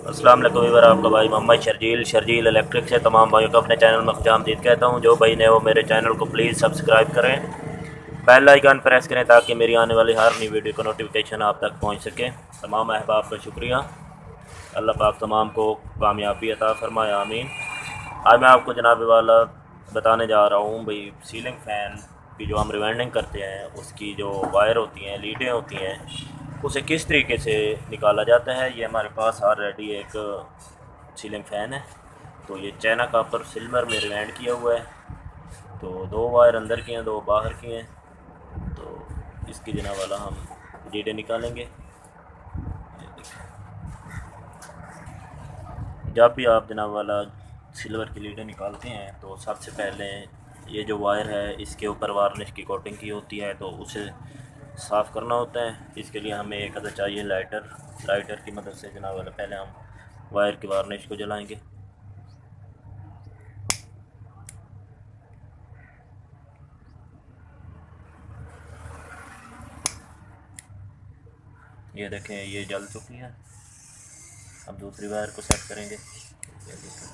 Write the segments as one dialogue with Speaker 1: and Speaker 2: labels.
Speaker 1: अस्सलाम वालेकुम वीवर, आपका भाई मोहम्मद शर्जील इलेक्ट्रिक से तमाम भाइयों को अपने चैनल में खुशामदीद कहता हूँ। जो भाई ने वो मेरे चैनल को प्लीज़ सब्सक्राइब करें, बेल आइकन प्रेस करें ताकि मेरी आने वाली हर नई वीडियो का नोटिफिकेशन आप तक पहुँच सके। तमाम अहबाब का शुक्रिया। अल्लाह पाक तमाम को कामयाबी अता फरमाए, आमीन। आज मैं आपको जनाब वाला बताने जा रहा हूँ भाई, सीलिंग फ़ैन की जो हम रिवेंडिंग करते हैं उसकी जो वायर होती हैं, लीडें होती हैं, उसे किस तरीके से निकाला जाता है। ये हमारे पास ऑलरेडी एक सीलिंग फ़ैन है, तो ये चाइना कॉपर सिल्वर में रिवेंड किया हुआ है। तो दो वायर अंदर की हैं, दो बाहर की हैं। तो इसकी जनाब वाला हम लीडें निकालेंगे। जब भी आप जनाब वाला सिल्वर की लीडें निकालते हैं तो सबसे पहले ये जो वायर है इसके ऊपर वार्निश की कोटिंग की होती है, तो उसे साफ़ करना होता है। इसके लिए हमें एक अदर चाहिए लाइटर की मदद से जनाब वाला पहले हम वायर की वार्निश को जलाएंगे। ये देखें, ये जल चुकी है। अब दूसरी वायर को सेट करेंगे। ये देखें,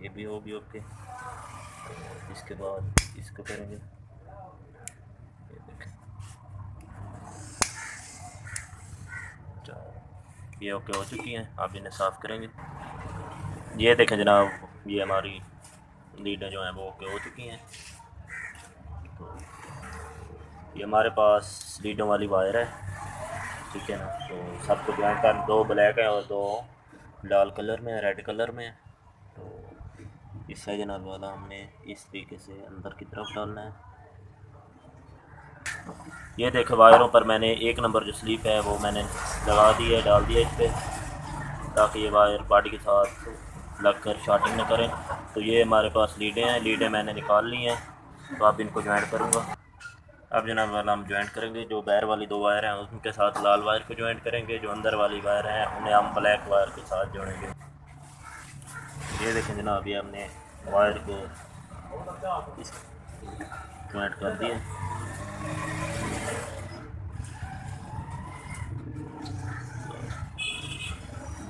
Speaker 1: ये भी होगी ओके। तो इसके बाद इसको करेंगे। ये देखें, ये ओके हो चुकी हैं। आप इन्हें साफ़ करेंगे। ये देखें जनाब, ये हमारी लीडें जो हैं वो ओके हो चुकी हैं। तो ये हमारे पास लीडों वाली वायर है, ठीक है ना। तो सबको ज्वाइन कर, दो ब्लैक है और दो लाल कलर में, रेड कलर में। तो इससे जनाब वाला हमने इस तरीके से अंदर की तरफ डालना है। ये देखें, वायरों पर मैंने एक नंबर जो स्लीप है वो मैंने लगा दी है, डाल दिया इस पर, ताकि ये वायर बॉडी के साथ लग कर शॉर्टिंग न करें। तो ये हमारे पास लीडें हैं, लीडें मैंने निकाल ली हैं। तो अब इनको ज्वाइन करूँगा। अब जनाब वाला हम ज्वाइंट करेंगे। जो बाहर वाली दो वायर हैं उनके साथ लाल वायर को ज्वाइंट करेंगे, जो अंदर वाली वायर हैं उन्हें हम ब्लैक वायर के साथ जोड़ेंगे। ये देखें जनाब, ये हमने वायर को ज्वाइंट कर दिए।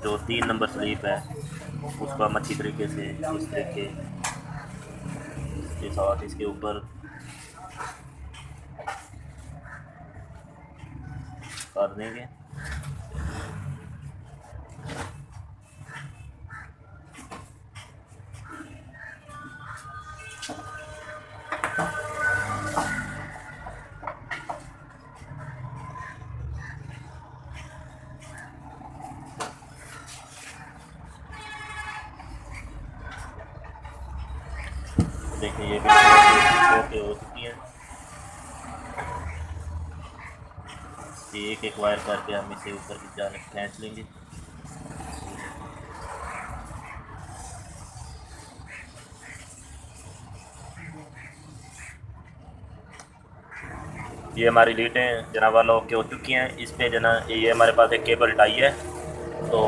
Speaker 1: जो 3 नंबर स्लीप है उसको हम अच्छी तरीके से इस तरीके के साथ इसके ऊपर कर देंगे। देखिए, ये भी ओके हो चुकी है। एक एक वायर करके हम इसे ऊपर की जानिब खींच लेंगे। ये हमारी लीटें जनाब वाला ओके हो चुकी हैं। इस पे जना ये हमारे पास एक केबल टाई है, तो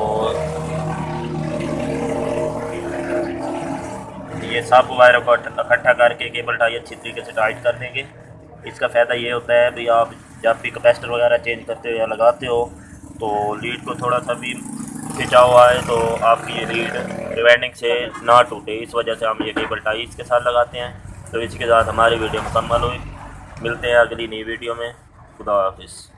Speaker 1: ये सब वायरों को इकट्ठा करके केबल टाई अच्छी तरीके से टाइट कर देंगे। इसका फ़ायदा ये होता है भाई, आप जब भी कैपेसिटर वगैरह चेंज करते हो या लगाते हो तो लीड को थोड़ा सा भी खिंचाव आए तो आपकी ये लीड रिवेंडिंग से ना टूटे। इस वजह से हम ये केबल टाई इसके साथ लगाते हैं। तो इसके साथ हमारी वीडियो मुकम्मल हुई। मिलते हैं अगली नई वीडियो में। खुदा हाफिज़।